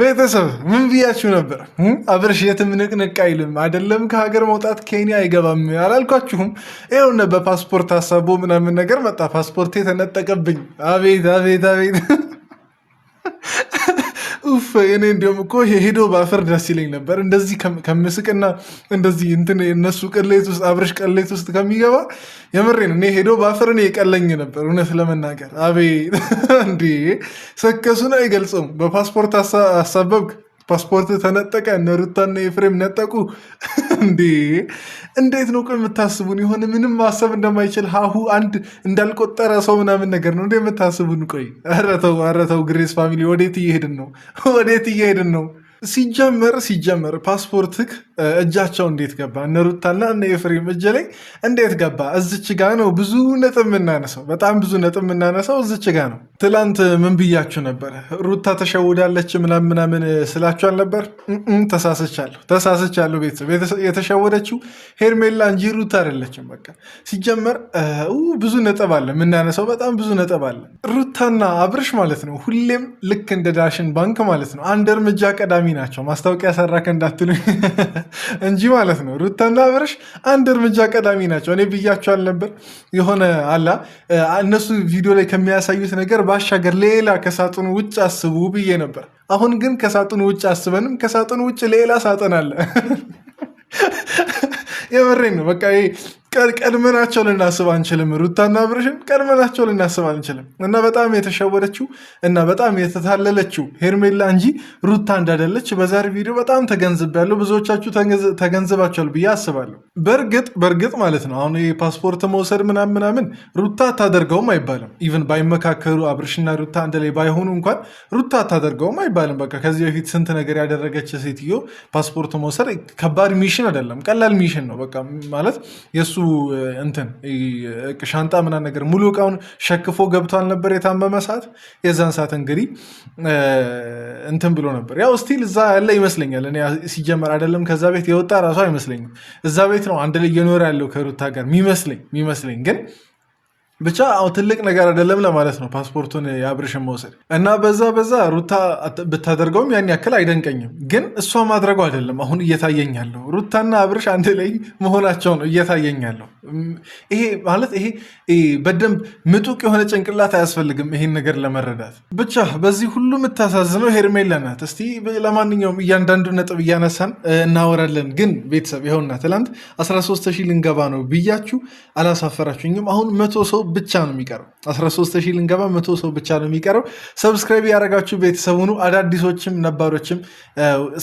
ቤተሰብ ምን ብያችሁ ነበር? አብርሽ የትም ንቅንቅ አይልም፣ አይደለም ከሀገር መውጣት ኬንያ አይገባም አላልኳችሁም? ይኸውነ በፓስፖርት አሳቦ ምናምን ነገር መጣ። ፓስፖርቴ ተነጠቀብኝ። አቤት አቤት አቤት። ኡፍ እኔ እንዲሁም እኮ ሄዶ ባፈር ደስ ይለኝ ነበር። እንደዚህ ከምስቅና እንደዚህ እንትን እነሱ ቅሌት ውስጥ አብርሽ ቅሌት ውስጥ ከሚገባ የምሬን እኔ ሄዶ ባፈር እኔ የቀለኝ ነበር እውነት ለመናገር። አቤት እንዴ ሰከሱን አይገልጽም። በፓስፖርት አሳበብክ፣ ፓስፖርት ተነጠቀ፣ እነ ሩታና ኤፍሬም ነጠቁ። እንዴ እንዴት ነው ቆይ የምታስቡን? የሆነ ምንም ማሰብ እንደማይችል ሀሁ አንድ እንዳልቆጠረ ሰው ምናምን ነገር ነው እንደ የምታስቡን? ቆይ ኧረ ተው ግሬስ ፋሚሊ፣ ወዴት እየሄድን ነው? ወዴት እየሄድን ነው? ሲጀመር ፓስፖርትክ እጃቸው እንዴት ገባ? እነ ሩታና እነ ኤፍሬም እጅ ላይ እንዴት ገባ? እዝች ጋ ነው ብዙ ነጥብ የምናነሳው፣ በጣም ብዙ ነጥብ የምናነሳው እዝች ጋ ነው። ትላንት ምን ብያችሁ ነበር? ሩታ ተሸውዳለች ምናምን ስላችሁ አልነበር? ተሳስቻለሁ። ቤተሰብ የተሸወደችው ሄርሜላ እንጂ ሩታ አይደለችም። በቃ ሲጀመር ብዙ ነጥብ አለ የምናነሳው፣ በጣም ብዙ ነጥብ አለ። ሩታና አብርሽ ማለት ነው ሁሌም ልክ እንደ ዳሽን ባንክ ማለት ነው አንድ እርምጃ ቀዳሚ ናቸው። ማስታወቂያ ሰራከ እንዳትሉ እንጂ ማለት ነው ሩታና አብርሽ አንድ እርምጃ ቀዳሚ ናቸው። እኔ ብያቸው አልነበር? የሆነ አላ እነሱ ቪዲዮ ላይ ከሚያሳዩት ነገር ባሻገር ሌላ ከሳጥኑ ውጭ አስቡ ብዬ ነበር። አሁን ግን ከሳጥኑ ውጭ አስበንም ከሳጥኑ ውጭ ሌላ ሳጥን አለ። የምሬን ነው። በቃ ቀድመናቸው ልናስብ አንችልም። ሩታና አብርሽን ቀድመናቸው ልናስብ አንችልም። እና በጣም የተሸወደችው እና በጣም የተታለለችው ሄርሜላ እንጂ ሩታ እንዳደለች በዛሬ ቪዲዮ በጣም ተገንዝቤያለሁ። ብዙዎቻችሁ ተገንዝባችኋል ብዬ አስባለሁ። በእርግጥ ማለት ነው አሁን የፓስፖርት መውሰድ ምናምን ሩታ አታደርገውም አይባልም። ኢቨን ባይመካከሩ አብርሽና ሩታ አንድ ላይ ባይሆኑ እንኳን ሩታ አታደርገውም አይባልም። በቃ ከዚህ በፊት ስንት ነገር ያደረገች ሴትዮ ፓስፖርት መውሰድ ከባድ ሚሽን አይደለም፣ ቀላል ሚሽን ነው። በቃ ማለት የእሱ እንትን ሻንጣ ምናምን ነገር ሙሉ እቃውን ሸክፎ ገብቷል ነበር የታመመ ሰዓት። የዛን ሰዓት እንግዲህ እንትን ብሎ ነበር። ያው ስቲል እዛ ያለ ይመስለኛል። እኔ ሲጀመር አይደለም ከዛ ቤት የወጣ ራሱ አይመስለኝም። እዛ ቤት ነው አንድ ላይ እየኖረ ያለው ከሩታ ጋር የሚመስለኝ ግን ብቻ ትልቅ ነገር አይደለም ለማለት ነው ፓስፖርቱን የአብርሽን መውሰድ እና በዛ ሩታ ብታደርገውም ያን ያክል አይደንቀኝም። ግን እሷ ማድረጉ አይደለም አሁን እየታየኝ ያለው ሩታና አብርሽ አንድ ላይ መሆናቸው ነው እየታየኝ ያለው። ይሄ ማለት ይሄ በደንብ ምጡቅ የሆነ ጭንቅላት አያስፈልግም ይሄን ነገር ለመረዳት። ብቻ በዚህ ሁሉ የምታሳዝነው ሄርሜላ ናት። እስቲ ለማንኛውም እያንዳንዱ ነጥብ እያነሳን እናወራለን። ግን ቤተሰብ ይኸውና ትላንት 13,000 ልንገባ ነው ብያችሁ አላሳፈራችሁኝም። አሁን 100 ሰው ብቻ ነው የሚቀረው። 13,000 ልንገባ 100 ሰው ብቻ ነው የሚቀረው። ሰብስክራይብ ያደረጋችሁ ቤተሰብ ሁኑ። አዳዲሶችም ነባሮችም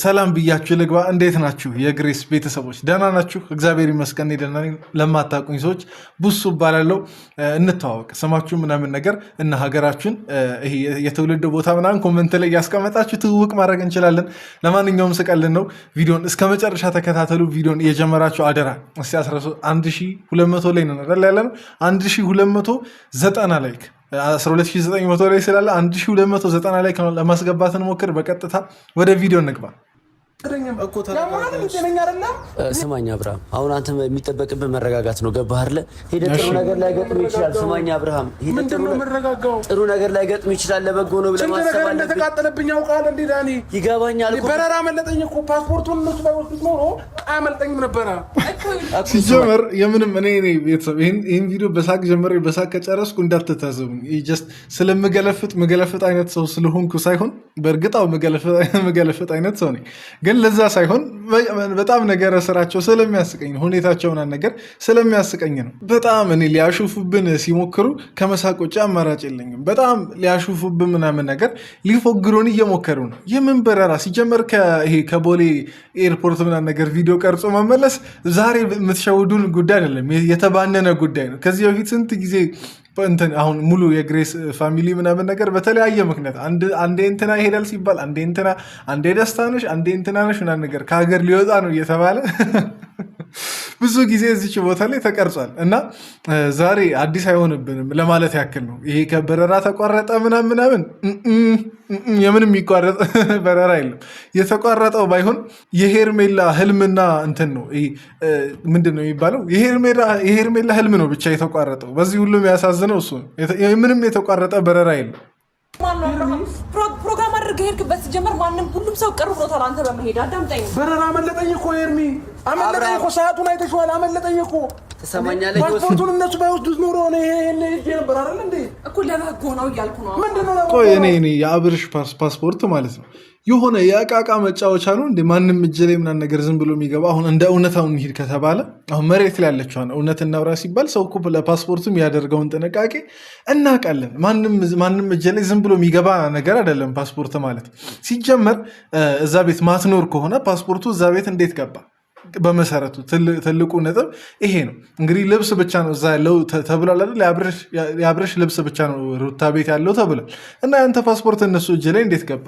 ሰላም ብያችሁ ልግባ። እንዴት ናችሁ የግሬስ ቤተሰቦች? ደህና ናችሁ? እግዚአብሔር ይመስገን ደህና ነኝ። ለማታውቁኝ ሰዎች ቡሱ እባላለሁ። እንተዋወቅ፣ ስማችሁ ምናምን ነገር እና ሀገራችሁን የትውልድ ቦታ ምናምን ኮመንት ላይ ያስቀመጣችሁ ትውውቅ ማድረግ እንችላለን። ለማንኛውም ስቀልን ነው። ቪዲዮን እስከ መጨረሻ ተከታተሉ። ቪዲዮን የጀመራችሁ አደራ እስቲ 1200 ላይ ነው ያለ ነው 1290 ላይክ 12900 ላይ ስላለ 1290 ላይ ለማስገባት እንሞክር። በቀጥታ ወደ ቪዲዮ እንግባ። ስማኝ አብርሃም፣ አሁን አንተ የሚጠበቅብህ መረጋጋት ነው። ገባህ አይደለ? ሄደህ ጥሩ ነገር ላይ ገጥሞ ይችላል። ስማኝ አብርሃም፣ ጥሩ ነገር ላይ ገጥሞ ይችላል። ለበጎ ነው ብለህ ማሰብ አለብህ። እንደተቃጠለብኝ ያውቃል እንዴ ዳኒ? ይገባኛል እኮ በረራ መለጠኝ እኮ ፓስፖርቱን እነሱ ባይወስዱት ኖሮ አያመልጠኝም ነበረ። ሲጀመር የምንም እኔ ቤተሰብ ይህን ቪዲዮ በሳቅ ጀምሬ በሳቅ ከጨረስኩ እንዳትታዘቡኝ። ጀስት ስለምገለፍጥ አይነት ሰው ስለሆንኩ ሳይሆን በእርግጣው ምገለፍጥ አይነት ሰው ነኝ። ግን ለዛ ሳይሆን በጣም ነገረ ስራቸው ስለሚያስቀኝ ነው። ሁኔታቸውን ነገር ስለሚያስቀኝ ነው። በጣም እኔ ሊያሹፉብን ሲሞክሩ ከመሳቅ ውጭ አማራጭ የለኝም። በጣም ሊያሹፉብን ምናምን ነገር ሊፎግሩን እየሞከሩ ነው። የምን በረራ ሲጀመር ከቦሌ ኤርፖርት ምናምን ነገር ቪዲዮ ቀርጾ መመለስ ዛሬ የምትሸውዱን ጉዳይ አይደለም፣ የተባነነ ጉዳይ ነው። ከዚህ በፊት ስንት ጊዜ አሁን ሙሉ የግሬስ ፋሚሊ ምናምን ነገር በተለያየ ምክንያት አንዴ እንትና ይሄዳል ሲባል አንዴ ደስታ ነሽ አንዴ እንትና ነሽ ምናምን ነገር ከሀገር ሊወጣ ነው እየተባለ ብዙ ጊዜ እዚች ቦታ ላይ ተቀርጿል። እና ዛሬ አዲስ አይሆንብንም ለማለት ያክል ነው። ይሄ ከበረራ ተቋረጠ ምናምን የምን የሚቋረጥ በረራ የለም። የተቋረጠው ባይሆን የሄርሜላ ህልምና እንትን ነው። ምንድን ነው የሚባለው? የሄርሜላ ህልም ነው ብቻ የተቋረጠው። በዚህ ሁሉ የሚያሳዝነው እሱ ነው። ምንም የተቋረጠ በረራ የለም። ፕሮግራም አድርገ ከሄድክበት ሲጀመር ማንም ሁሉም ሰው ቅርብ ነው አንተ በመሄድ አዳምጠኝ በረራ አመለጠኝ እኮ ኤርሚ አመለጠኝ እኮ ሰዓቱን አይተሽዋል አመለጠኝ እኮ ተሰማኛለህ ፓስፖርቱን እነሱ ባይወስዱት ኖሮ ነው ይሄን ልጅ ነበር አይደል እንዴ እኮ ለበጎ ነው እያልኩ ነው ምንድነው ቆይ እኔ የአብርሽ ፓስፖርት ማለት ነው የሆነ የአቃቃ መጫወቻ ነው እንደ ማንም እጅ ላይ ምናምን ነገር ዝም ብሎ የሚገባ አሁን እንደ እውነታው እንሂድ ከተባለ አሁን መሬት ላይ ያለችው እውነት እናውራ ሲባል ሰው እኮ ለፓስፖርቱ የሚያደርገውን ጥንቃቄ እናውቃለን። ማንም እጅ ላይ ዝም ብሎ የሚገባ ነገር አይደለም ፓስፖርት ማለት። ሲጀመር እዛ ቤት ማትኖር ከሆነ ፓስፖርቱ እዛ ቤት እንዴት ገባ? በመሰረቱ ትልቁ ነጥብ ይሄ ነው። እንግዲህ ልብስ ብቻ ነው እዛ ያለው ተብሏል አይደል? የአብርሽ ልብስ ብቻ ነው ሩታ ቤት ያለው ተብሏል። እና ያንተ ፓስፖርት እነሱ እጅ ላይ እንዴት ገባ?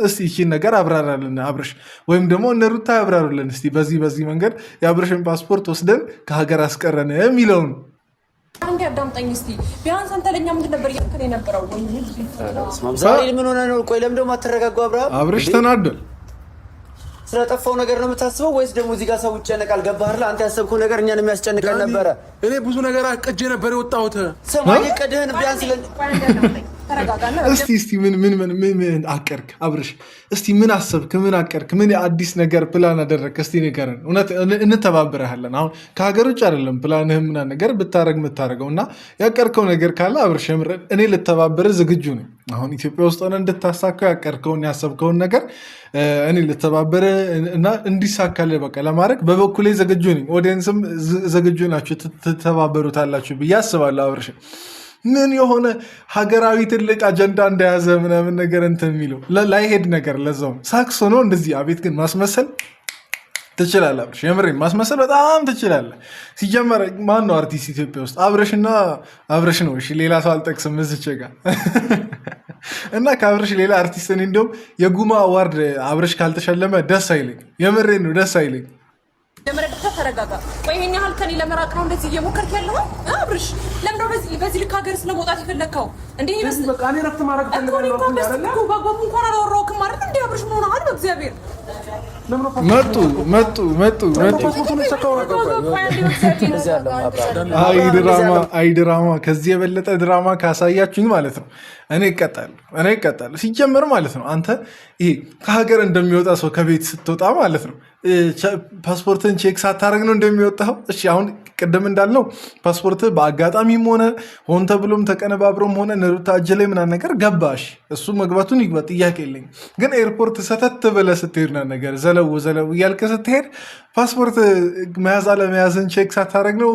እስቲ ይህን ነገር አብራራልን አብርሽ፣ ወይም ደግሞ እነ ሩታ ያብራሩልን እስቲ። በዚህ መንገድ የአብርሽን ፓስፖርት ወስደን ከሀገር አስቀረን የሚለውን አንዴ አዳምጠኝ እስቲ። ቢያንስ አንተ ለኛ ምንድን ነበር እያልከኝ የነበረው? ዛሬ ምን ሆነ ነው? ቆይ ለምን ደግሞ አትረጋጋው? አብርሽ ተናዷል። ስለጠፋው ነገር ነው የምታስበው ወይስ ደግሞ እዚህ ጋር ሰው ይጨነቃል? ገባህ አይደል? አንተ ያሰብከው ነገር እኛን የሚያስጨንቀን ነበረ። እኔ ብዙ ነገር አቅጄ ነበር የወጣሁት። ሰማይ ቀድህን ቢያንስ እስቲ ምን አቀርክ አብርሽ? እስቲ ምን አሰብክ? ምን አቀርክ? ምን አዲስ ነገር ፕላን አደረግክ? እስቲ ንገረን። እውነት እንተባበረሃለን። አሁን ከሀገር ውጭ አይደለም ፕላንህ ምናምን ነገር ብታረግ የምታደርገው እና ያቀርከው ነገር ካለ አብርሽ እኔ ልተባበረ ዝግጁ ነኝ። አሁን ኢትዮጵያ ውስጥ ሆነ እንድታሳካው ያቀርከውን ያሰብከውን ነገር እኔ ልተባበረ እና እንዲሳካልህ በቃ ለማድረግ በበኩሌ ዝግጁ ነኝ። ኦዲየንስም ዝግጁ ናቸው፣ ትተባበሩታላችሁ ብዬ አስባለሁ። አብርሽ ምን የሆነ ሀገራዊ ትልቅ አጀንዳ እንደያዘ ምናምን ነገር እንትን የሚለው ላይሄድ ነገር ለዛውም ሳክስ ሆኖ እንደዚህ። አቤት ግን ማስመሰል ትችላለህ አብርሽ፣ የምሬን ማስመሰል በጣም ትችላለህ። ሲጀመር ማን ነው አርቲስት ኢትዮጵያ ውስጥ? አብርሽና አብርሽ ነው። እሺ ሌላ ሰው አልጠቅስም እዚች ጋር እና ከአብርሽ ሌላ አርቲስት እኔ እንዲሁም የጉማ አዋርድ አብርሽ ካልተሸለመ ደስ አይለኝ። የምሬን ነው ደስ አይለኝ። ለመረዳት ተረጋጋ። ቆይ ይሄን ያህል ከኔ ለመራቅ ነው እንደዚህ እየሞከርክ ያለው አብርሽ? ለምን ነው በዚህ ልክ ሀገር ስለመውጣት የፈለግከው እንዴ? ይመስል በቃ እኔ ረፍት ማድረግ ፈልጋለሁ አይደል? ባጓቡ እንኳን አላወራሁም ማለት እንዴ? አብርሽ ምን ሆነሃል? በእግዚአብሔር መጡ። አይ ድራማ ከዚህ የበለጠ ድራማ ካሳያችሁኝ ማለት ነው እኔ እቀጣለሁ። ሲጀመር ማለት ነው አንተ ይሄ ከሀገር እንደሚወጣ ሰው ከቤት ስትወጣ ማለት ነው ፓስፖርትን ቼክ ሳታደርግ ነው እንደሚወጣው። እሺ አሁን ቅድም እንዳልነው ፓስፖርት በአጋጣሚም ሆነ ሆን ተብሎም ተቀነባብሮም ሆነ ሩታ እጅ ላይ ምናምን ነገር ገባሽ፣ እሱ መግባቱን ይግባ፣ ጥያቄ የለኝም። ግን ኤርፖርት ሰተት ብለህ ስትሄድ ነው ነገር ዘለው እያልክ ስትሄድ ፓስፖርት መያዝ አለመያዝን ቼክ ሳታደርግ ነው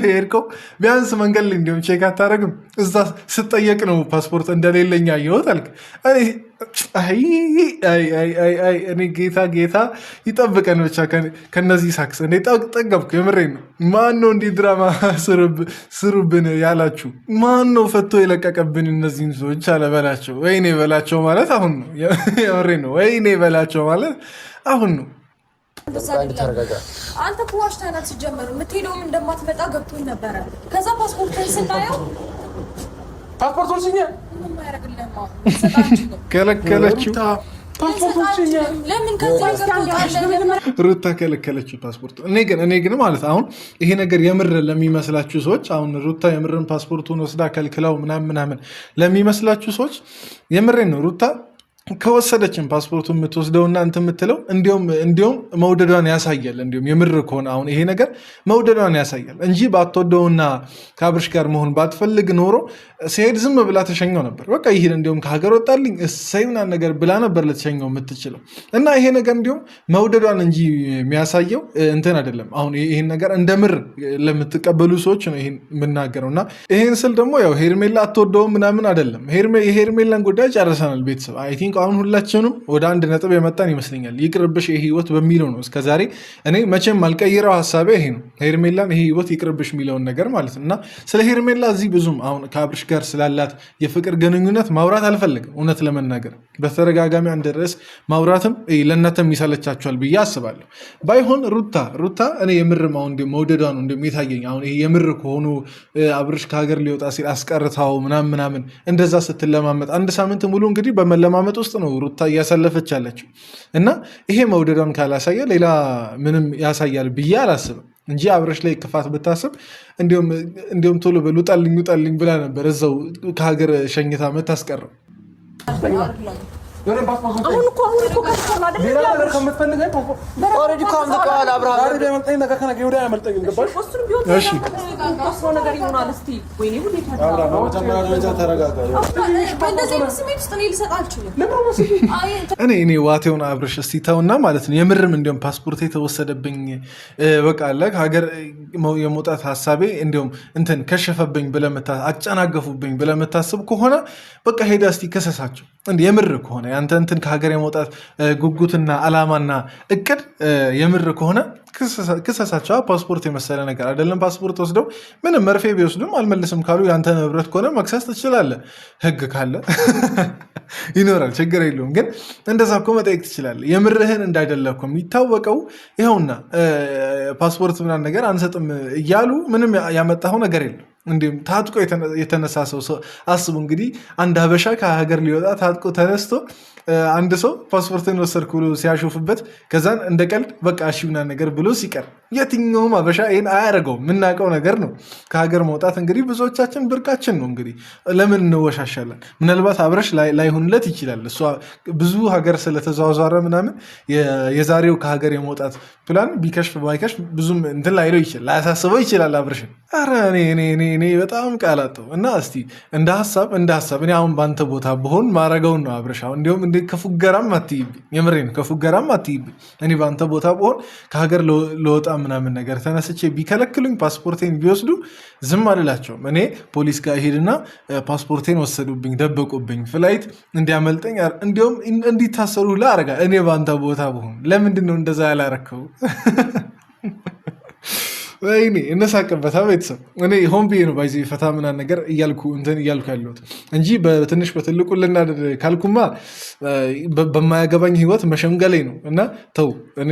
ሄድከው። ቢያንስ መንገድ ላይ እንዲሁም ቼክ አታደርግም? እዛ ስጠየቅ ነው ፓስፖርት እንደሌለኛ አየሁት አልክ። እኔ ጌታ ይጠብቀን ብቻ ከነዚህ ሳክስ። እኔ ጠገብኩ፣ የምሬን ነው። ማን ነው እንዲህ ድራማ ስሩብን ያላችሁ? ማን ነው ፈቶ የለቀቀብን እነዚህን ሰዎች? አለበላቸው ወይኔ በላቸው ማለት አሁን ነው። የምሬን ነው። ወይኔ በላቸው ማለት አሁን ነው። አንተ እኮ ዋሽተናል። ሲጀመር የምትሄደውም እንደማትመጣ ገብቶኝ ነበረ። ከዛ ፓስፖርትን ስናየው ፓስፖርቱን ሲኛ ከለከለችው። ለምን ሩታ ከለከለችው ፓስፖርቱ። እኔ ግን ማለት አሁን ይሄ ነገር የምር ለሚመስላችሁ ሰዎች አሁን ሩታ የምርን ፓስፖርቱን ወስዳ ከልክላው ምናምን ለሚመስላችሁ ሰዎች የምሬን ነው። ሩታ ከወሰደችን ፓስፖርቱን የምትወስደውና እንትን የምትለው እንዲሁም መውደዷን ያሳያል። እንዲሁም የምር ከሆነ አሁን ይሄ ነገር መውደዷን ያሳያል እንጂ ባትወደውና ከአብርሽ ጋር መሆን ባትፈልግ ኖሮ ሲሄድ ዝም ብላ ተሸኘው ነበር። በቃ ይሄን እንዲሁም ከሀገር ወጣልኝ እሰይ ምናምን ነገር ብላ ነበር ልትሸኘው የምትችለው። እና ይሄ ነገር እንዲሁም መውደዷን እንጂ የሚያሳየው እንትን አይደለም። አሁን ይሄን ነገር እንደ ምር ለምትቀበሉ ሰዎች ነው ይሄን የምናገረው። እና ይሄን ስል ደግሞ ያው ሄርሜላ አትወደውም ምናምን አይደለም። የሄርሜላን ጉዳይ ጨርሰናል ቤተሰብ። አይ ቲንክ አሁን ሁላችንም ወደ አንድ ነጥብ የመጣን ይመስለኛል። ይቅርብሽ ይሄ ህይወት በሚለው ነው እስከዛሬ እኔ መቼም አልቀይረው ሀሳቤ ይሄ ነው። ሄርሜላን ይሄ ህይወት ይቅርብሽ የሚለውን ነገር ማለት ነው። እና ስለ ሄርሜላ እዚህ ብዙም አሁን ከአብርሽ ጋር ስላላት የፍቅር ግንኙነት ማውራት አልፈልግም። እውነት ለመናገር በተደጋጋሚ አንድ ርዕስ ማውራትም ለእናንተም ይሰለቻቸዋል ብዬ አስባለሁ። ባይሆን ሩታ እኔ የምርም አሁን መውደዷ ነው እንደሚታየኝ። አሁን ይሄ የምር ከሆኑ አብርሽ ከሀገር ሊወጣ ሲል አስቀርታው ምናምን እንደዛ ስትለማመጥ አንድ ሳምንት ሙሉ እንግዲህ በመለማመጥ ውስጥ ነው ሩታ እያሳለፈች ያለችው። እና ይሄ መውደዷን ካላሳየ ሌላ ምንም ያሳያል ብዬ አላስብም እንጂ አብርሽ ላይ ክፋት ብታስብ እንዲሁም ቶሎ በል ውጣልኝ ብላ ነበር እዛው ከሀገር ሸኝታ መታስቀረው። አሁን እኮ ከፍቷል አይደል? ሌላ ነገር ከምትፈልገኝ ኦልሬዲ እኮ አምልጠዋል። አብርሃም ዛሬ ቢያመልጠኝ ነገ ከነገ ወዲያ አያመልጠኝም። ገባሽ? እሱን ቢሆን ታስሮ ነገር ይሆናል። እስቲ ወይኔ ሁሌ አብርሃም በመጀመሪያ ደረጃ ተረጋጋ። እንደዚህ አይነት ስሜት ውስጥ እኔ ልሰጥ አልችልም። እኔ ዋቴውን አብርሽ እስቲ ተውና ማለት ነው። የምርም እንዲሁም ፓስፖርት የተወሰደብኝ በቃ አለ ሀገር የመውጣት ሀሳቤ እንዲሁም እንትን ከሸፈብኝ አጨናገፉብኝ ብለህ የምታስብ ከሆነ በቃ ሄዳ እስቲ ከሰሳቸው። እንዲህ የምር ከሆነ ያንተ እንትን ከሀገር የመውጣት ጉጉትና አላማና እቅድ የምር ከሆነ ክሰሳቸው። ፓስፖርት የመሰለ ነገር አይደለም። ፓስፖርት ወስደው ምንም መርፌ ቢወስዱም አልመልስም ካሉ ያንተ ንብረት ከሆነ መክሰስ ትችላለህ። ህግ ካለ ይኖራል፣ ችግር የለውም። ግን እንደዛ እኮ መጠየቅ ትችላለህ። የምርህን እንዳይደለ እኮ የሚታወቀው ይኸውና፣ ፓስፖርት ምናምን ነገር አንሰጥም እያሉ ምንም ያመጣኸው ነገር የለም። እንዲሁም ታጥቆ የተነሳ ሰው አስቡ እንግዲህ። አንድ ሀበሻ ከሀገር ሊወጣ ታጥቆ ተነስቶ አንድ ሰው ፓስፖርትን ወሰድኩ ብሎ ሲያሾፍበት ከዛን እንደ ቀልድ በቃ እሺ ምናምን ነገር ብሎ ሲቀር የትኛውም ሀበሻ ይህን አያደርገውም። የምናውቀው ነገር ነው። ከሀገር መውጣት እንግዲህ ብዙዎቻችን ብርቃችን ነው። እንግዲህ ለምን እንወሻሻለን? ምናልባት አብረሽ ላይሆንለት ይችላል። እሷ ብዙ ሀገር ስለተዘዋወረ ምናምን የዛሬው ከሀገር የመውጣት ፕላን ቢከሽፍ ባይከሽፍ ብዙም እንትን ላይለው ይችላል፣ ላያሳስበው ይችላል አብረሽን። ኧረ እኔ በጣም ቃላጠው እና እስቲ እንደ ሀሳብ እኔ አሁን በአንተ ቦታ ብሆን ማረገውን ነው አብረሽ። አሁን እንዲሁም ከፉገራም አትይብኝ፣ የምሬን ከፉገራም አትይብኝ። እኔ በአንተ ቦታ ብሆን ከሀገር ለወጣ ምናምን ነገር ተነስቼ ቢከለክሉኝ ፓስፖርቴን ቢወስዱ ዝም አልላቸውም። እኔ ፖሊስ ጋር ሄድና ፓስፖርቴን ወሰዱብኝ፣ ደበቁብኝ፣ ፍላይት እንዲያመልጠኝ እንዲሁም እንዲታሰሩ ሁላ አረጋ። እኔ በአንተ ቦታ ብሆን ለምንድን ነው እንደዛ ያላረከው? ወይኔ እነሳቅበታ ቤተሰብ። እኔ ሆን ብዬ ነው ባይዜ ፈታ ምናምን ነገር እያልኩ ያለሁት እንጂ በትንሽ በትልቁ ልናደድ ካልኩማ በማያገባኝ ህይወት መሸምገሌ ነው። እና ተው፣ እኔ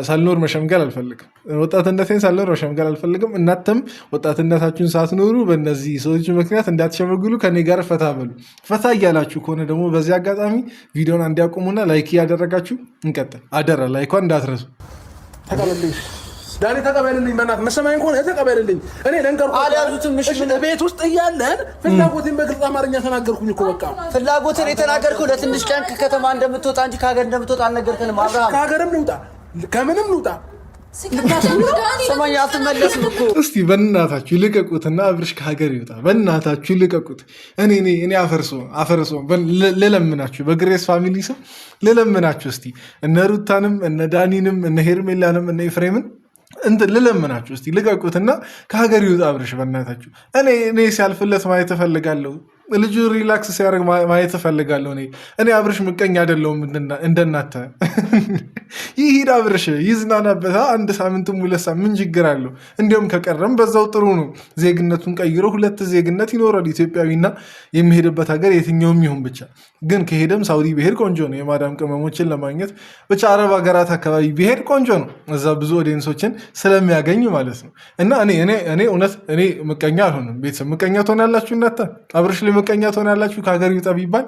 ሳልኖር መሸምገል አልፈልግም። ወጣትነቴን ሳልኖር መሸምገል አልፈልግም። እናንተም ወጣትነታችሁን ሳትኖሩ በእነዚህ ሰዎች ምክንያት እንዳትሸመግሉ ከኔ ጋር ፈታ በሉ። ፈታ እያላችሁ ከሆነ ደግሞ በዚህ አጋጣሚ ቪዲዮን እንዲያቆሙና ላይክ እያደረጋችሁ እንቀጥል። አደራ ላይኳን እንዳትረሱ። ዳኒ ተቀበልልኝ፣ በእናትህ መሰማኝ ከሆነ ተቀበልልኝ። እኔ አልያዙትም። ቤት ውስጥ እያለን ፍላጎቴን በግልጽ አማርኛ ተናገርኩኝ እኮ። በቃ ፍላጎትን የተናገርከው ለትንሽ ቀን ከከተማ እንደምትወጣ እንጂ ከሀገር እንደምትወጣ አልነገርከንም። አብርሃም ከሀገርም ልውጣ ከምንም ልውጣ ሰማኝ አትመለስም እኮ። እስቲ በእናታችሁ ልቀቁትና አብርሽ ከሀገር ይወጣ። በእናታችሁ ልቀቁት። እኔ አፈርሶ ልለምናችሁ፣ በግሬስ ፋሚሊ ስም ልለምናችሁ። እስቲ እነ ሩታንም እነ ዳኒንም እነ ሄርሜላንም እነ ኤፍሬምን ልለምናችሁ እስቲ ልቀቁትና ከሀገር ይውጣ አብርሽ በእናታችሁ። እኔ ሲያልፍለት ማየት እፈልጋለሁ። ልጁ ሪላክስ ሲያደርግ ማየት እፈልጋለሁ። እኔ አብርሽ ምቀኛ አይደለሁም እንደናተ። ይሂድ አብርሽ ይዝናናበታ። አንድ ሳምንትም 2 ሳምንት ምን ችግር አለው? እንዲሁም ከቀረም በዛው ጥሩ ነው። ዜግነቱን ቀይሮ 2 ዜግነት ይኖራል። ኢትዮጵያዊና የሚሄድበት ሀገር የትኛውም ይሁን ብቻ። ግን ከሄደም ሳውዲ ብሄድ ቆንጆ ነው። የማዳም ቅመሞችን ለማግኘት ብቻ አረብ ሀገራት አካባቢ ብሄድ ቆንጆ ነው። እዛ ብዙ ኦዲየንሶችን ስለሚያገኝ ማለት ነው። እና እኔ እውነት እኔ ምቀኛ አልሆንም። ቤተሰብ ምቀኛ ትሆናላችሁ እናንተ። አብርሽ ላይ ምቀኛ ትሆናላችሁ። ከሀገር ይውጣ ቢባል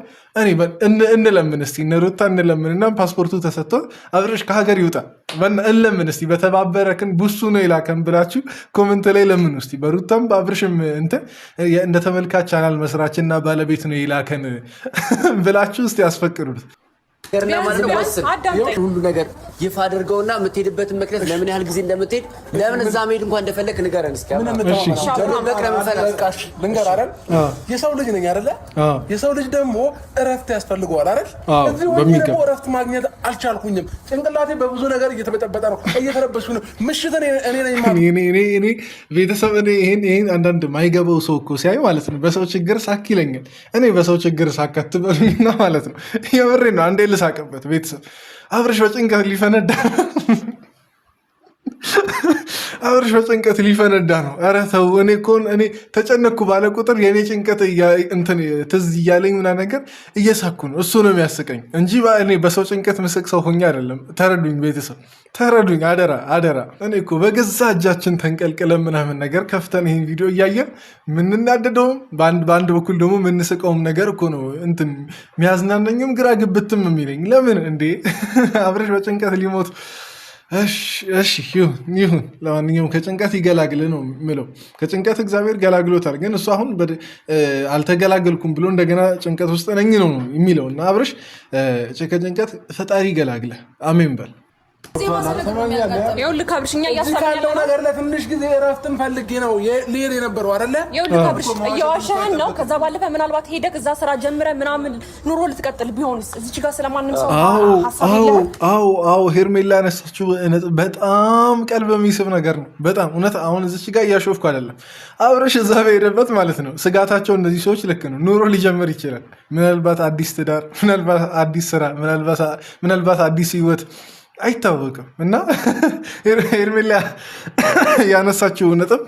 እንለምን እስቲ እነ ሩታ እንለምንና ፓስፖርቱ ተሰጥቶት አብርሽ ከሀገር ይውጣ እንለምን እስቲ። በተባበረክን ቡሱ ነው የላከን ብላችሁ ኮመንት ላይ ለምን እስቲ። በሩታም በአብርሽም እንደ ተመልካች ቻናል መስራችና ባለቤት ነው የላከን ብላችሁ እስቲ ያስፈቅዱት። ሁሉ ነገር ይፋ አድርገውና የምትሄድበትን ምክንያት ለምን ያህል ጊዜ እንደምትሄድ ለምን እዛ መሄድ እንኳን እንደፈለግ ንገረን እስኪ። የሰው ልጅ ነኝ አይደለ? የሰው ልጅ ደግሞ እረፍት ያስፈልገዋል አይደል? እዚህ ደግሞ እረፍት ማግኘት አልቻልኩኝም። ጭንቅላቴ በብዙ ነገር እየተበጠበጠ ነው፣ እየተረበስኩ ነው። ምሽት እኔ ቤተሰብ ይሄን አንዳንድ ማይገባው ሰው እኮ ሲያይ ማለት ነው በሰው ችግር ሳክ ይለኛል። እኔ በሰው ችግር ሳካትበሉና ማለት ነው የምሬ ነው። አንዴ ልሳቅበት ቤተሰብ። አብርሽ በጭንቀት ሊፈነዳ አብርሽ በጭንቀት ሊፈነዳ ነው። ኧረ ተው። እኔ ተጨነኩ ባለ ቁጥር የእኔ ጭንቀት ትዝ እያለኝ ምናምን ነገር እየሳኩ ነው። እሱ ነው የሚያስቀኝ እንጂ እኔ በሰው ጭንቀት ምስቅ ሰው ሆኜ አይደለም። ተረዱኝ ቤተሰብ፣ ተረዱኝ አደራ። እኔ እኮ በገዛ እጃችን ተንቀልቅለን ምናምን ነገር ከፍተን ይህን ቪዲዮ እያየን ምንናደደውም በአንድ በኩል ደግሞ ምንስቀውም ነገር እኮ ነው የሚያዝናነኝም ግራ ግብትም የሚለኝ። ለምን እንዴ አብርሽ በጭንቀት ሊሞት እሺ ይሁን። ለማንኛውም ከጭንቀት ይገላግል ነው የምለው። ከጭንቀት እግዚአብሔር ገላግሎታል። ግን እሱ አሁን አልተገላገልኩም ብሎ እንደገና ጭንቀት ውስጥ ነኝ ነው የሚለው እና አብርሽ ከጭንቀት ፈጣሪ ይገላግለ። አሜን በል። ይኸውልህ ካብርሽ እኛ ያለው ነገር ለትንሽ ጊዜ እረፍትን ፈልጌ ነው ልሄድ የነበረው አይደለ? ይኸውልህ ካብርሽ እየዋሻህን ነው። ከዛ ባለፈ ምናልባት ሄደህ እዛ ስራ ጀምረህ ምናምን ኑሮ ልትቀጥል ቢሆንስ? እዚች ጋር ስለማንም ሰው አዎ ሄርሜላ ያነሳችው በጣም ቀልብ የሚስብ ነገር ነው። በጣም እውነት። አሁን እዚች ጋር እያሾፍኩ አይደለም። አብርሽ እዛ በሄደበት ማለት ነው ስጋታቸው እነዚህ ሰዎች ልክ ነው። ኑሮ ሊጀምር ይችላል። ምናልባት አዲስ ትዳር፣ ምናልባት አዲስ ስራ፣ ምናልባት አዲስ ህይወት አይታወቅም። እና ሄርሜላ ያነሳችው ነጥብ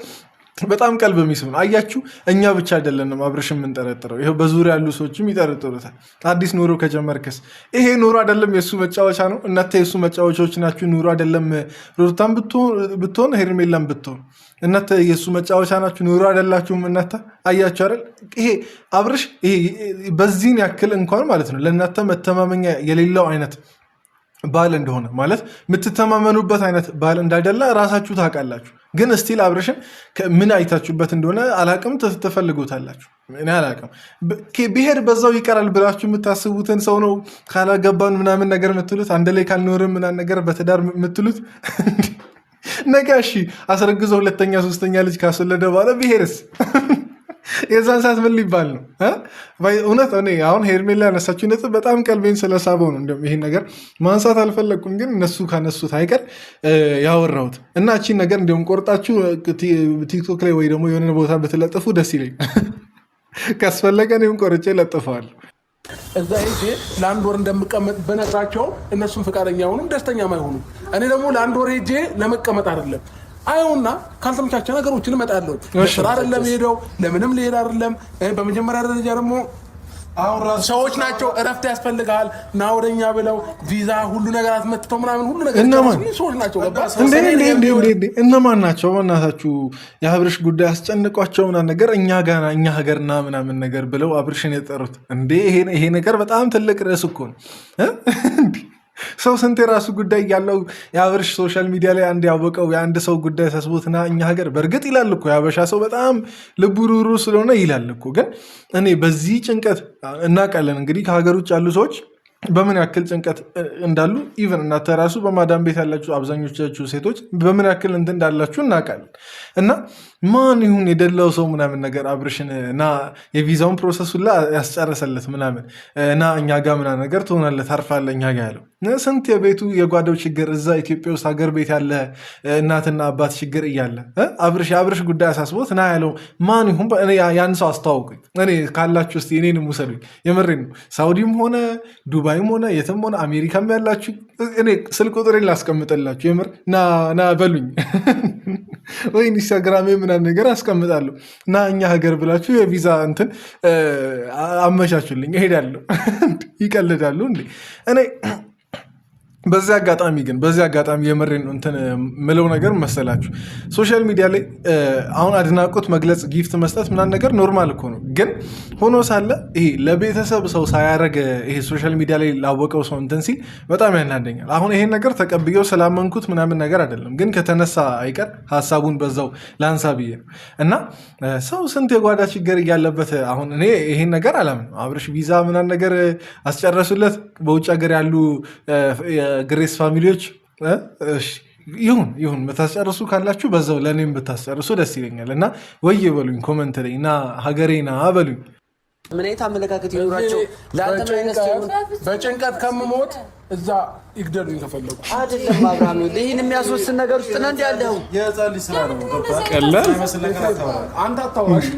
በጣም ቀልብ የሚስብ ነው። አያችሁ፣ እኛ ብቻ አይደለንም አብርሽ የምንጠረጥረው፣ ይኸው በዙሪያ ያሉ ሰዎችም ይጠረጥሩታል። አዲስ ኑሮ ከጀመርክስ ይሄ ኑሮ አይደለም የእሱ መጫወቻ ነው። እናንተ የእሱ መጫወቻዎች ናችሁ። ኑሮ አይደለም ሩታን ብትሆን ሄርሜላን ብትሆን እናንተ የእሱ መጫወቻ ናችሁ። ኑሮ አይደላችሁም እናንተ። አያችሁ አይደል? ይሄ አብርሽ ይሄ በዚህን ያክል እንኳን ማለት ነው ለእናንተ መተማመኛ የሌለው አይነት ባል እንደሆነ ማለት የምትተማመኑበት አይነት ባል እንዳይደለ ራሳችሁ ታውቃላችሁ። ግን እስቲል አብርሽን ምን አይታችሁበት እንደሆነ አላቅም፣ ትፈልጉታላችሁ። እኔ አላቅም። ብሄር በዛው ይቀራል ብላችሁ የምታስቡትን ሰው ነው ካላገባን ምናምን ነገር የምትሉት፣ አንድ ላይ ካልኖርም ምናምን ነገር በትዳር የምትሉት ነገ እሺ አስረግዞ ሁለተኛ ሶስተኛ ልጅ ካስወለደ በኋላ ብሄርስ የዛን ሰዓት ምን ሊባል ነው? እውነት እኔ አሁን ሄርሜላ ያነሳችው ነጥብ በጣም ቀልቤን ስለሳበው ነው። እንደውም ይሄን ነገር ማንሳት አልፈለግኩም፣ ግን እነሱ ካነሱት አይቀር ያወራሁት እና እቺን ነገር እንዲሁም ቆርጣችሁ ቲክቶክ ላይ ወይ ደግሞ የሆነ ቦታ ብትለጥፉ ደስ ይለኝ። ካስፈለገ እኔም ቆርጬ ለጥፈዋል። እዛ ሄጄ ለአንድ ወር እንደምቀመጥ በነግራቸው እነሱም ፈቃደኛ አይሆኑም፣ ደስተኛም አይሆኑም። እኔ ደግሞ ለአንድ ወር ሄጄ ለመቀመጥ አይደለም አይውና ካልተመቻቸ ነገሮችን እመጣለሁ። ስራ አይደለም ሄደው ለምንም ሊሄድ አይደለም። በመጀመሪያ ደረጃ ደግሞ ሰዎች ናቸው እረፍት ያስፈልጋል ና ወደኛ ብለው ቪዛ ሁሉ ነገር አስመጥተው ምናምን ሁሉ ነገር ሰዎች ናቸው። እነማን ናቸው? በእናታችሁ የአብርሽ ጉዳይ አስጨንቋቸው ምናምን ነገር እኛ ጋር እኛ ሀገርና ምናምን ነገር ብለው አብርሽን የጠሩት እንዴ? ይሄ ነገር በጣም ትልቅ ርዕስ እኮ ነው። ሰው ስንት የራሱ ጉዳይ ያለው የአብርሽ ሶሻል ሚዲያ ላይ አንድ ያወቀው የአንድ ሰው ጉዳይ ተስቦትና እኛ ሀገር በእርግጥ ይላል እኮ የአበሻ ሰው በጣም ልቡ ሩሩ ስለሆነ ይላል እኮ። ግን እኔ በዚህ ጭንቀት እናውቃለን እንግዲህ ከሀገር ውጭ ያሉ ሰዎች በምን ያክል ጭንቀት እንዳሉ ኢቨን እናንተ ራሱ በማዳም ቤት ያላችሁ አብዛኞቻችሁ ሴቶች በምን ያክል እንትን እንዳላችሁ እናውቃለን። እና ማን ይሁን የደላው ሰው ምናምን ነገር አብርሽን እና የቪዛውን ፕሮሰስ ሁላ ያስጨረሰለት ምናምን እና እኛ ጋር ምናምን ነገር ትሆናለህ ታርፋለህ እኛ ጋር ያለው ስንት የቤቱ የጓዳው ችግር እዛ ኢትዮጵያ ውስጥ ሀገር ቤት ያለ እናትና አባት ችግር እያለ የአብርሽ ጉዳይ አሳስቦት ና ያለው ማን ይሁን ያን ሰው አስተዋውቁኝ። እኔ ካላችሁ እስኪ እኔንም ውሰዱኝ። የምሬን ነው። ሳውዲም ሆነ ዱባይም ሆነ የትም ሆነ አሜሪካም ያላችሁ እኔ ስልክ ቁጥሬን ላስቀምጥላችሁ። የምር ና በሉኝ ወይ ኢንስታግራሜ ምናምን ነገር አስቀምጣለሁ እና እኛ ሀገር ብላችሁ የቪዛ እንትን አመቻቹልኝ እሄዳለሁ። ይቀልዳሉ እንዴ? እኔ በዚህ አጋጣሚ የምሬን እንትን ምለው ነገር መሰላችሁ ሶሻል ሚዲያ ላይ አሁን አድናቆት መግለጽ ጊፍት መስጠት ምናምን ነገር ኖርማል እኮ ነው። ግን ሆኖ ሳለ ይሄ ለቤተሰብ ሰው ሳያደርግ ይሄ ሶሻል ሚዲያ ላይ ላወቀው ሰው እንትን ሲል በጣም ያናደኛል። አሁን ይሄን ነገር ተቀብየው ስላመንኩት ምናምን ነገር አይደለም፣ ግን ከተነሳ አይቀር ሀሳቡን በዛው ላንሳ ብዬ ነው። እና ሰው ስንት የጓዳ ችግር እያለበት አሁን እኔ ይሄን ነገር አላምንም። አብርሽ ቪዛ ምናምን ነገር አስጨረሱለት በውጭ ሀገር ያሉ ግሬስ ፋሚሊዎች ይሁን ብታስጨርሱ ካላችሁ በዛው ለእኔም ብታስጨርሱ ደስ ይለኛል። እና ወይ በሉኝ ኮመንት ላይ እና ሀገሬና በሉኝ ምን አይነት አመለካከት ይኖራቸው በጭንቀት ከምሞት እዛ ይግደሉኝ ከፈለጉ አይደለም። አብርሃም ይህን የሚያስወስን ነገር ውስጥ ነው ያለው።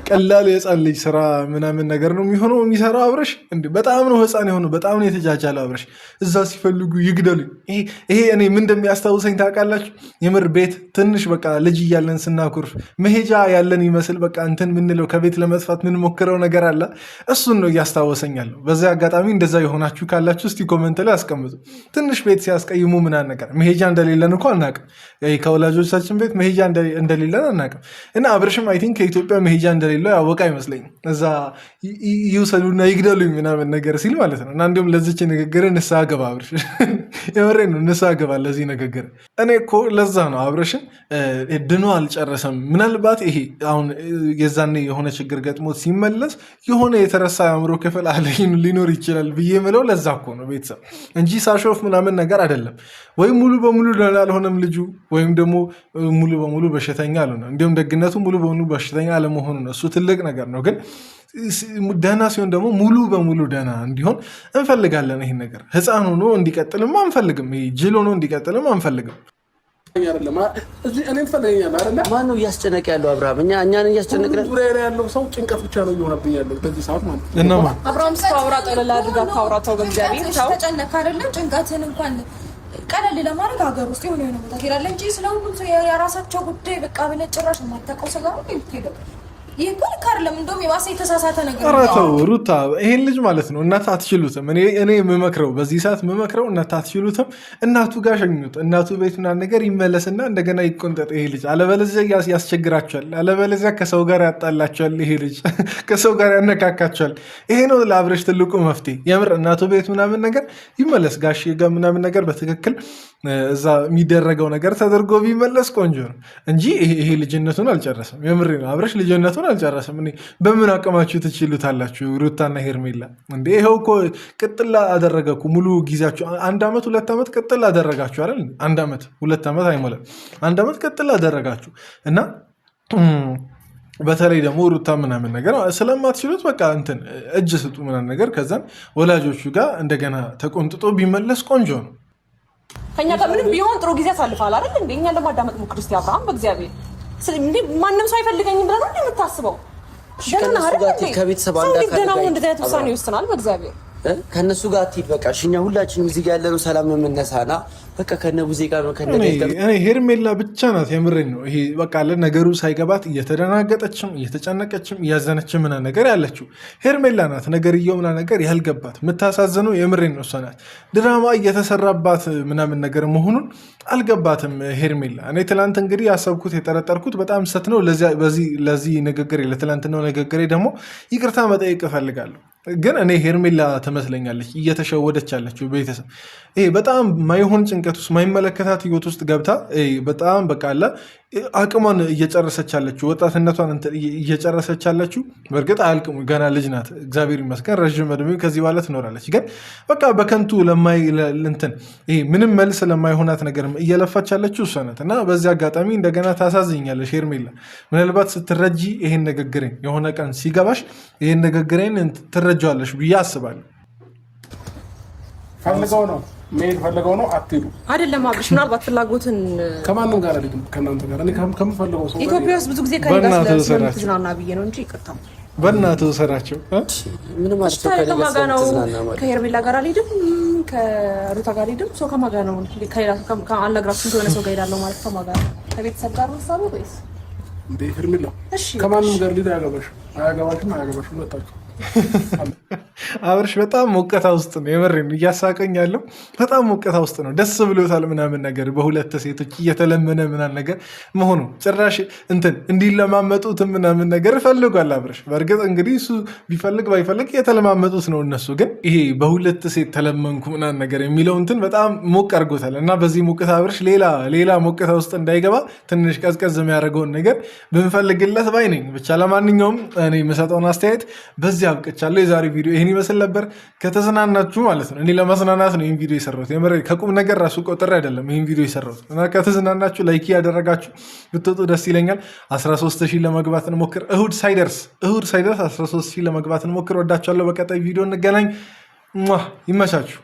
ቀላል የህፃን ልጅ ስራ ምናምን ነገር ነው የሚሆነው የሚሰራው አብርሽ። በጣም ነው ህፃን የሆነው፣ በጣም ነው የተጃጃለ አብርሽ። እዛ ሲፈልጉ ይግደሉኝ። ይሄ እኔ ምን እንደሚያስታውሰኝ ታውቃላችሁ? የምር ቤት ትንሽ በቃ ልጅ እያለን ስናኩርፍ መሄጃ ያለን ይመስል በቃ እንትን ምንለው ከቤት ለመጥፋት ምንሞክረው ነገር አለ። እሱን ነው እያስታወሰኛለሁ። በዚህ አጋጣሚ እንደዛ የሆናችሁ ካላችሁ እስቲ ኮመንት ላይ አስቀምጡ። ትንሽ ቤት ሲያስቀይሙ ምናምን ነገር መሄጃ እንደሌለን እኮ አናውቅም። ከወላጆቻችን ቤት መሄጃ እንደሌለን አናውቅም። እና አብርሽም አይ ቲንክ ከኢትዮጵያ መሄጃ እንደሌለው ያወቀ አይመስለኝም። እዛ ይውሰዱና ይግደሉኝ ምናምን ነገር ሲል ማለት ነው። እና እንዲሁም ለዚች ንግግር ንስሐ ገባ አብርሽ። የምሬ ነው። ንስሐ ገባ ለዚህ ንግግር። እኔ እኮ ለዛ ነው አብርሽን ድኖ አልጨረሰም። ምናልባት ይሄ አሁን የዛኔ የሆነ ችግር ገጥሞት ሲመለስ የሆነ የተረሳ የአእምሮ ክፍል አለኝ ሊኖር ይችላል ብዬ ምለው ለዛ እኮ ነው ቤተሰብ እንጂ ሳሾፍ ምናምን ነገር አይደለም። ወይም ሙሉ በሙሉ ደህና አልሆነም ልጁ፣ ወይም ደግሞ ሙሉ በሙሉ በሽተኛ አልሆነ። እንዲሁም ደግነቱ ሙሉ በሙሉ በሽተኛ አለመሆኑ ነው። እሱ ትልቅ ነገር ነው። ግን ደህና ሲሆን ደግሞ ሙሉ በሙሉ ደህና እንዲሆን እንፈልጋለን። ይህን ነገር ህፃን ሆኖ እንዲቀጥልም አንፈልግም። ጅል ሆኖ እንዲቀጥልም አንፈልግም። ማን ነው እያስጨነቀ ያለው? አብርሃም እኛን እያስጨነቅን ዙሪያ ያለው ሰው ጭንቀት ብቻ ነው እየሆነብኝ ያለው በዚህ ሰዓት ማለት ነው። እነማ አብርሃም ሰው አውራ ጠለላ አድርጋ ካውራታው በእግዚአብሔር ሰው ተጨነቅ አይደለም። ጭንቀትን እንኳን ቀለል ለማድረግ ሀገር ውስጥ የሆነ ቦታ ትሄዳለህ እንጂ ስለሁሉም ሰው የራሳቸው ጉዳይ በቃ ብለህ ጭራሽ የማታውቀው ሰው ጋር ነው የምትሄደው። ይህ እኮ ልክ አይደለም። እንደውም የባሰ የተሳሳተ ነገር ነው። ኧረ ተው ሩታ፣ ይሄን ልጅ ማለት ነው እናት አትችሉትም። እኔ የምመክረው በዚህ ሰዓት የምመክረው እናት አትችሉትም። እናቱ ጋር ሸኙት። እናቱ ቤት ምናምን ነገር ይመለስና እንደገና ይቆንጠጥ ይሄ ልጅ። አለበለዚያ ያስቸግራቸዋል። አለበለዚያ ከሰው ጋር ያጣላቸዋል። ይሄ ልጅ ከሰው ጋር ያነካካቸዋል። ይሄ ነው ለአብርሽ ትልቁ መፍትሄ። የምር እናቱ ቤት ምናምን ነገር ይመለስ። ጋሽ ጋር ምናምን ነገር በትክክል እዛ የሚደረገው ነገር ተደርጎ ቢመለስ ቆንጆ ነው እንጂ ይሄ ልጅነቱን አልጨረሰም። የምሬ ነው። አብርሽ ልጅነቱን አልጨረሰም። በምን አቅማችሁ ትችሉታላችሁ? ሩታና ሄርሜላ እንደ ይኸው እኮ ቅጥላ አደረገ እኮ ሙሉ ጊዜያችሁ 1 ዓመት 2 ዓመት ቅጥላ አደረጋችሁ አይደል? 1 ዓመት 2 ዓመት አይሞላም። 1 ዓመት ቅጥላ አደረጋችሁ እና በተለይ ደግሞ ሩታ ምናምን ነገር ስለማትችሉት በቃ እንትን እጅ ስጡ ምናምን ነገር ከዛን ወላጆቹ ጋር እንደገና ተቆንጥጦ ቢመለስ ቆንጆ ነው። ከኛ ጋር ምንም ቢሆን ጥሩ ጊዜ አሳልፋል አይደል እንዴ? እኛ ለማዳመጥ ሞክር እስቲ አብርሃም በእግዚአብሔር እንዴ ማንም ሰው አይፈልገኝም ብለህ ነው የምታስበው? ከቤተሰብ እንደዚህ አይነት ውሳኔ ይወስናል በእግዚአብሔር ከነሱ ጋር አትሂድ። በቃ እኛ ሁላችንም እዚህ ጋር ያለነው ሰላም ነው የምነሳና በቃ ከነ ቡዜ ጋር ነው እኔ ሄርሜላ ብቻ ናት የምሬን ነው። ይሄ በቃ ነገሩ ሳይገባት እየተደናገጠችም እየተጨነቀችም እያዘነችም ምና ነገር ያለችው ሄርሜላ ናት። ነገርየው ምና ነገር ያልገባት የምታሳዝነው የምሬን ነው እሷ ናት። ድራማ እየተሰራባት ምናምን ነገር መሆኑን አልገባትም ሄርሜላ። እኔ ትላንት እንግዲህ ያሰብኩት የጠረጠርኩት በጣም ሰት ነው። ለዚህ ንግግሬ ለትላንትናው ንግግሬ ደግሞ ይቅርታ መጠየቅ እፈልጋለሁ። ግን እኔ ሄርሜላ ትመስለኛለች እየተሸወደች ያለችው ቤተሰብ ይሄ በጣም ማይሆን ጭንቀት ውስጥ ማይመለከታት ህይወት ውስጥ ገብታ በጣም በቃ አለ አቅሟን እየጨረሰች ያለችው ወጣትነቷን እየጨረሰች ያለችው። በእርግጥ አያልቅም፣ ገና ልጅ ናት። እግዚአብሔር ይመስገን ረዥም ዕድሜ ከዚህ በኋላ ትኖራለች። ግን በቃ በከንቱ ይሄ ምንም መልስ ለማይሆናት ነገር እየለፋች ያለችው እሷ ናት። እና በዚህ አጋጣሚ እንደገና ታሳዝኛለች ሄርሜላ። ምናልባት ስትረጂ ይሄን ንግግሬን የሆነ ቀን ሲገባሽ ይሄን ንግግሬን ትረጃዋለሽ ብዬ አስባለሁ። ፈልገው ነው መሄድ ፈልገው ነው አትሄዱ አይደለም አብርሽ። ምናልባት ፍላጎትን ከማንም ጋር አይደለም ከእናንተ ጋር እኔ ከምፈልገው ሰው ኢትዮጵያ ውስጥ ብዙ ጊዜ ከሌላ ስለምትዝናና ብዬ ነው እንጂ ይቅርታ በእናትህ ሰራቸው ምንም ከሄርሜላ ጋር አልሄድም፣ ከሩታ ጋር አልሄድም። ሰው ከማን ጋር ነው? አልነግራችሁም ከሆነ ሰው ጋር እሄዳለሁ ማለት ከማን ጋር? ከቤተሰብ ጋር ነው ሀሳቡ ወይስ እንደ ሄርሜላ ከማንም ጋር ሊዳ አያገባሽም መጣችሁ አብርሽ በጣም ሞቀታ ውስጥ ነው። የምሬን እያሳቀኝ ያለው በጣም ሞቀታ ውስጥ ነው። ደስ ብሎታል ምናምን ነገር በሁለት ሴቶች እየተለመነ ምናምን ነገር መሆኑ ጭራሽ እንዲለማመጡት ምናምን ነገር ፈልጓል አብርሽ። በእርግጥ እንግዲህ እሱ ቢፈልግ ባይፈልግ የተለማመጡት ነው እነሱ። ግን ይሄ በሁለት ሴት ተለመንኩ ምናምን ነገር የሚለው በጣም ሞቅ አድርጎታል። እና በዚህ ሞቀታ አብርሽ ሌላ ሞቀታ ውስጥ እንዳይገባ ትንሽ ቀዝቀዝ የሚያደርገውን ነገር ብንፈልግለት ባይ ነኝ። ብቻ ለማንኛውም እኔ የምሰጠውን አስተያየት በዚህ አብቅቻለሁ። የዛሬ ቪዲዮ ይህን ይመስል ነበር። ከተዝናናችሁ ማለት ነው፣ እኔ ለማዝናናት ነው ይህን ቪዲዮ የሰራሁት። ከቁም ነገር ራሱ ቆጥሬ አይደለም ይህን ቪዲዮ የሰራሁት። እና ከተዝናናችሁ ላይክ ያደረጋችሁ ብትወጡ ደስ ይለኛል። 13,000 ለመግባት እንሞክር። እሁድ ሳይደርስ 13,000 ለመግባት እንሞክር። ወዳችኋለሁ። በቀጣይ ቪዲዮ እንገናኝ። ይመቻችሁ።